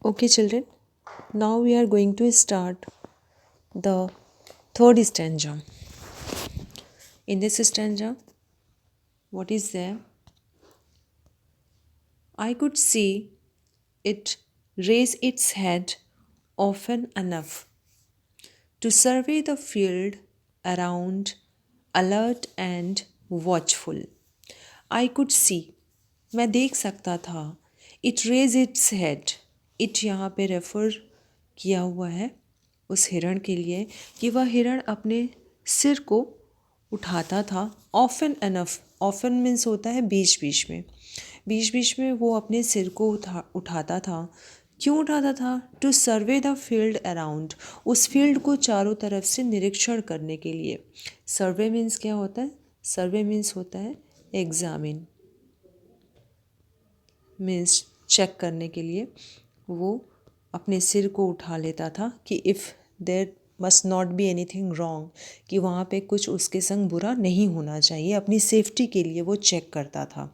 Okay, children, now we are going to start the third stanza. In this stanza, what is there? I could see it raise its head often enough to survey the field around, alert and watchful. I could see, मैं देख सकता था. It raised its head. It यहाँ पे refer किया हुआ है उस हिरण के लिए कि वह हिरण अपने सिर को उठाता था. ऑफन एनफ, ऑफन मीन्स होता है बीच बीच में वो अपने सिर को उठाता था. क्यों उठाता था? To survey the field around, उस फील्ड को चारों तरफ से निरीक्षण करने के लिए. सर्वे मीन्स क्या होता है? सर्वे मीन्स होता है एग्जामिन, मीन्स चेक करने के लिए वो अपने सिर को उठा लेता था कि if there must not be anything wrong, कि वहाँ पे कुछ उसके संग बुरा नहीं होना चाहिए. अपनी सेफ्टी के लिए वो चेक करता था.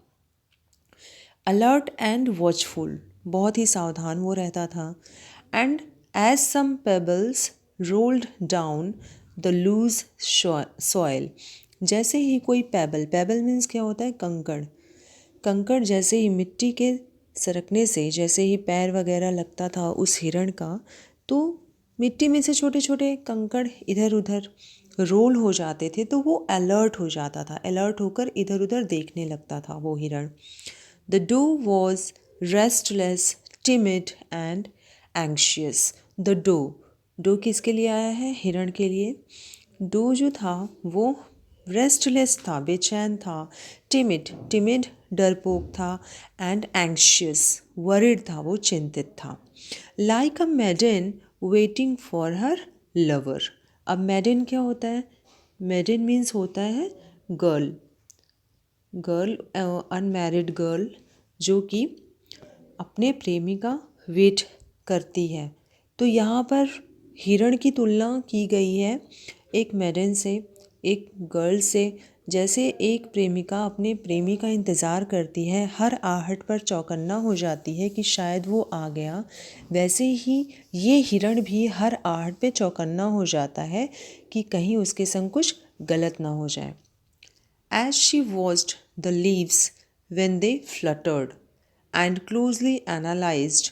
अलर्ट एंड वॉचफुल, बहुत ही सावधान वो रहता था. And as some pebbles rolled down the loose soil, जैसे ही कोई पेबल, पेबल मीन्स क्या होता है? कंकड़. कंकड़ जैसे ही मिट्टी के सरकने से, जैसे ही पैर वगैरह लगता था उस हिरण का, तो मिट्टी में से छोटे छोटे कंकड़ इधर उधर रोल हो जाते थे. तो वो अलर्ट हो जाता था, अलर्ट होकर इधर उधर देखने लगता था वो हिरण. The doe was restless, timid and anxious. The doe, doe किसके लिए आया है? हिरण के लिए. डो जो था वो रेस्टलेस था, बेचैन था. टिमिड, टिमिड डरपोक था. एंड एंग्शियस, वरिड था, वो चिंतित था. Like a maiden waiting for her lover. अब मेडन क्या होता है? मेडन मीन्स होता है गर्ल, गर्ल, अनमैरिड गर्ल जो कि अपने प्रेमी का वेट करती है. तो यहाँ पर हिरण की तुलना की गई है एक मेडन से, एक गर्ल से. जैसे एक प्रेमिका अपने प्रेमी का इंतज़ार करती है, हर आहट पर चौकन्ना हो जाती है कि शायद वो आ गया, वैसे ही ये हिरण भी हर आहट पे चौकन्ना हो जाता है कि कहीं उसके संग कुछ गलत ना हो जाए. As she watched the leaves when they fluttered and closely analyzed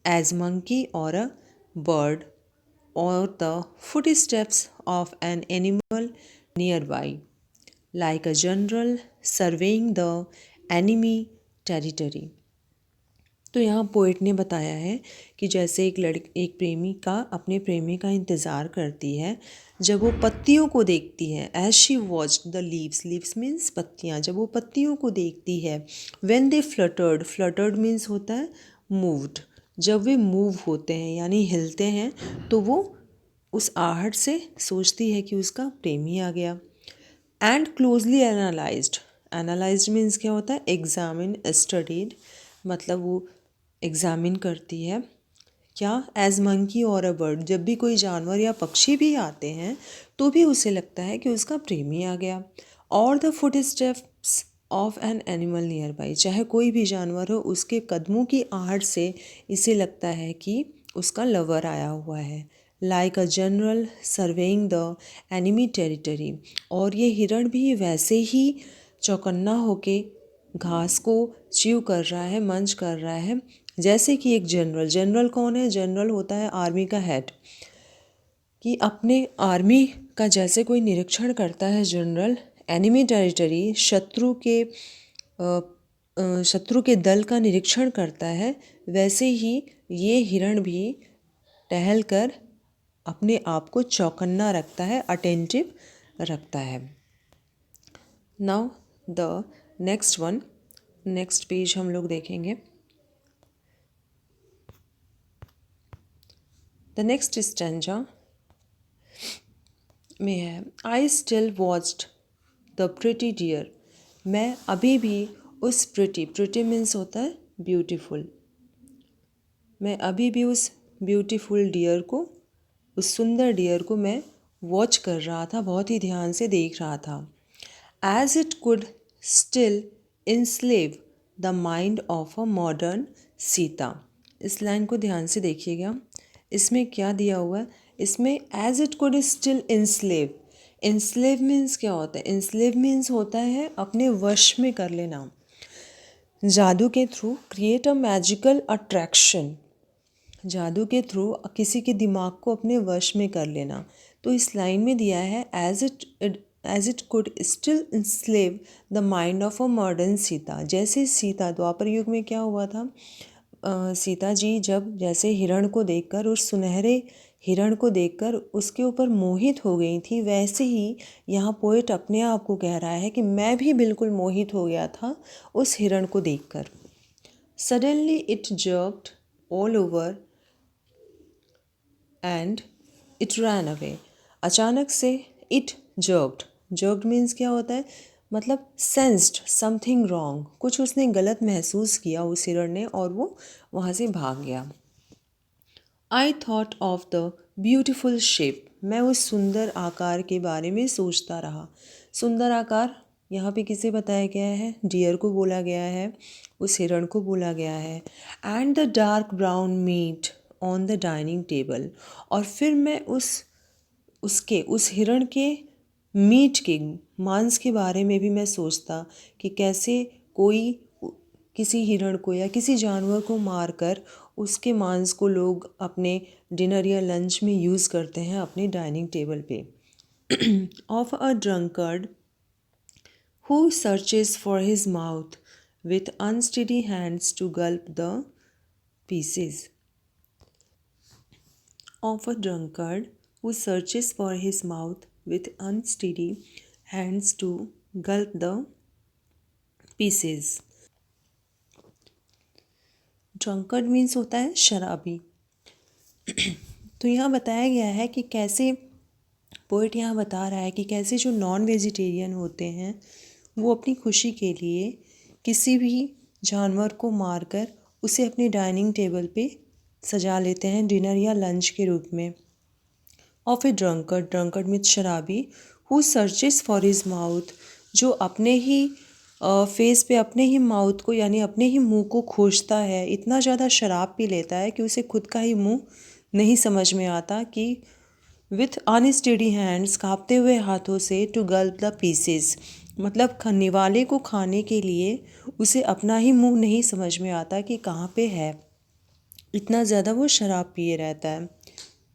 as monkey or a bird or the footsteps of an animal nearby, like a general surveying the enemy territory. तो यहाँ पोइट ने बताया है कि जैसे एक प्रेमिका अपने प्रेमी का इंतज़ार करती है जब वो पत्तियों को देखती है. As she watched the leaves, leaves means पत्तियाँ, जब वो पत्तियों को देखती है. When they fluttered, fluttered means होता है मूव्ड, जब वे मूव होते हैं यानी हिलते हैं, तो वो उस आहट से सोचती है कि उसका प्रेमी आ गया. And closely analysed, analysed means क्या होता है? एग्जामिन, स्टडीड, मतलब वो एग्जामिन करती है. क्या? एज मंकी और अ बर्ड, जब भी कोई जानवर या पक्षी भी आते हैं तो भी उसे लगता है कि उसका प्रेमी आ गया. और the foot steps of an animal near by, चाहे कोई भी जानवर हो उसके कदमों की आहट से इसे लगता है कि उसका लवर आया हुआ है. Like a general surveying the enemy territory, और ये हिरण भी वैसे ही चौकन्ना होके घास को च्यू कर रहा है, मंच कर रहा है, जैसे कि एक जनरल. जनरल कौन है? जनरल होता है आर्मी का हेड, कि अपने आर्मी का जैसे कोई निरीक्षण करता है जनरल, एनिमी टेरिटरी, शत्रु के दल का निरीक्षण करता है, वैसे ही ये हिरण भी टहल कर अपने आप को चौकन्ना रखता है, अटेंटिव रखता है. Now the next one, next page हम लोग देखेंगे. द नेक्स्ट स्टैंजा में है I still watched the pretty deer. मैं अभी भी उस प्रिटी, प्रिटी मीन्स होता है ब्यूटीफुल, मैं अभी भी उस ब्यूटीफुल डियर को, उस सुंदर डियर को मैं वॉच कर रहा था, बहुत ही ध्यान से देख रहा था. As it could still enslave the mind of a modern Sita. इस लाइन को ध्यान से देखिएगा, इसमें क्या दिया हुआ है, इसमें as it could still enslave. Enslave means क्या होता है? इंस्लेव मीन्स होता है अपने वश में कर लेना, जादू के through create a magical attraction, जादू के थ्रू किसी के दिमाग को अपने वश में कर लेना। तो इस लाइन में दिया है as it could still enslave the mind of a modern Sita. जैसे सीता, द्वापर युग में क्या हुआ था, सीता जी जब जैसे हिरण को देखकर, उस सुनहरे हिरण को देखकर उसके ऊपर मोहित हो गई थी, वैसे ही यहाँ पोएट अपने आप को कह रहा है कि मैं भी बिल्कुल मोहित हो गया था उस हिरण को देखकर। Suddenly it jerked all over and it ran away. अचानक से इट जर्क्ड, जर्क्ड मीन्स क्या होता है, मतलब सेंस्ड समथिंग रॉन्ग, कुछ उसने गलत महसूस किया उस हिरण ने और वो वहाँ से भाग गया। I thought of the beautiful shape, मैं उस सुंदर आकार के बारे में सोचता रहा। सुंदर आकार यहाँ पे किसे बताया गया है? डियर को बोला गया है, उस हिरण को बोला गया है। And the dark brown meat on the dining table, और फिर मैं उस हिरण के मीट के, मांस के बारे में भी मैं सोचता कि कैसे कोई किसी हिरण को या किसी जानवर को मारकर उसके मांस को लोग अपने डिनर या लंच में यूज़ करते हैं अपने डाइनिंग टेबल पे। Of a drunkard who searches for his mouth with unsteady hands to gulp the pieces. Of a drunkard who searches for his mouth with unsteady hands to gulp the pieces. Drunkard means होता है शराबी। तो यहाँ बताया गया है कि कैसे, पोइट यहाँ बता रहा है कि कैसे जो नॉन वेजिटेरियन होते हैं वो अपनी खुशी के लिए किसी भी जानवर को मारकर उसे अपने डाइनिंग टेबल पे सजा लेते हैं डिनर या लंच के रूप में। Of a drunkard, drunkard means शराबी, who searches for his mouth, जो अपने ही फेस पे अपने ही माउथ को यानी अपने ही मुंह को खोजता है, इतना ज़्यादा शराब पी लेता है कि उसे खुद का ही मुंह नहीं समझ में आता कि विथ अनस्टेडी हैंड्स, कांपते हुए हाथों से, टू गल्प द पीसेस, मतलब निवाले को खाने के लिए उसे अपना ही मुंह नहीं समझ में आता कि कहाँ पे है, इतना ज़्यादा वो शराब पिए रहता है।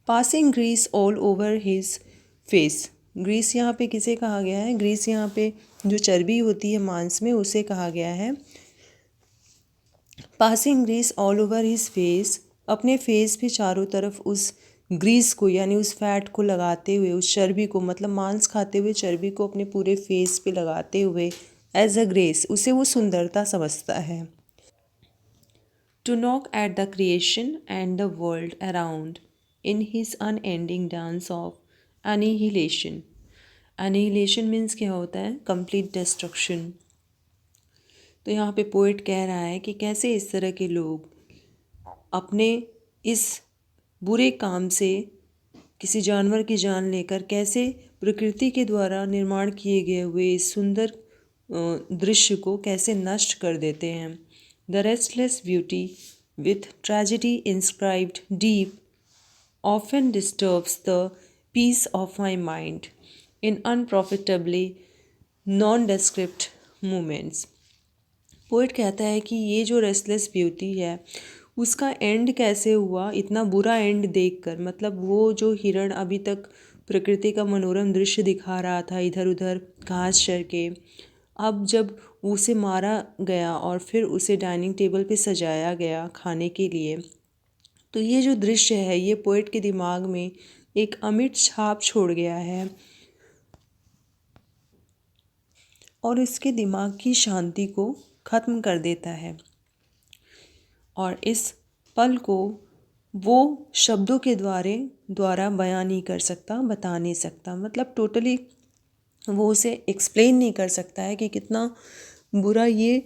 Passing grease all over his face, grease यहाँ पे किसे कहा गया है? ग्रीस यहाँ पे जो चर्बी होती है मांस में उसे कहा गया है। Passing grease all over his face, अपने फेस पे चारों तरफ उस ग्रीस को यानी उस फैट को लगाते हुए, उस चर्बी को, मतलब मांस खाते हुए चर्बी को अपने पूरे फेस पे लगाते हुए, एज अ ग्रेस, उसे वो सुंदरता समझता है। To knock at the creation and the world around in his unending dance of annihilation. Annihilation means क्या होता है? Complete destruction. तो यहाँ पे पोएट कह रहा है कि कैसे इस तरह के लोग अपने इस बुरे काम से किसी जानवर की जान लेकर कैसे प्रकृति के द्वारा निर्माण किए गए हुए इस सुंदर दृश्य को कैसे नष्ट कर देते हैं। The restless beauty with tragedy inscribed deep often disturbs the peace of my mind in unprofitably nondescript moments. Poet कहता है कि ये जो रेस्टलेस ब्यूटी है उसका एंड कैसे हुआ, इतना बुरा एंड देखकर, मतलब वो जो हिरण अभी तक प्रकृति का मनोरम दृश्य दिखा रहा था इधर उधर घास चर के, अब जब उसे मारा गया और फिर उसे डाइनिंग टेबल पे सजाया गया खाने के लिए, तो ये जो दृश्य है ये पोएट के दिमाग में एक अमिट छाप छोड़ गया है और इसके दिमाग की शांति को ख़त्म कर देता है। और इस पल को वो शब्दों के द्वारा बयान नहीं कर सकता, बता नहीं सकता, मतलब टोटली वो उसे एक्सप्लेन नहीं कर सकता है कि कितना बुरा ये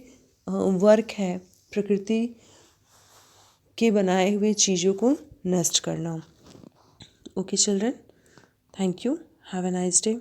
वर्क है प्रकृति के बनाए हुए चीज़ों को नष्ट करना। Okay children, thank you, have a nice day.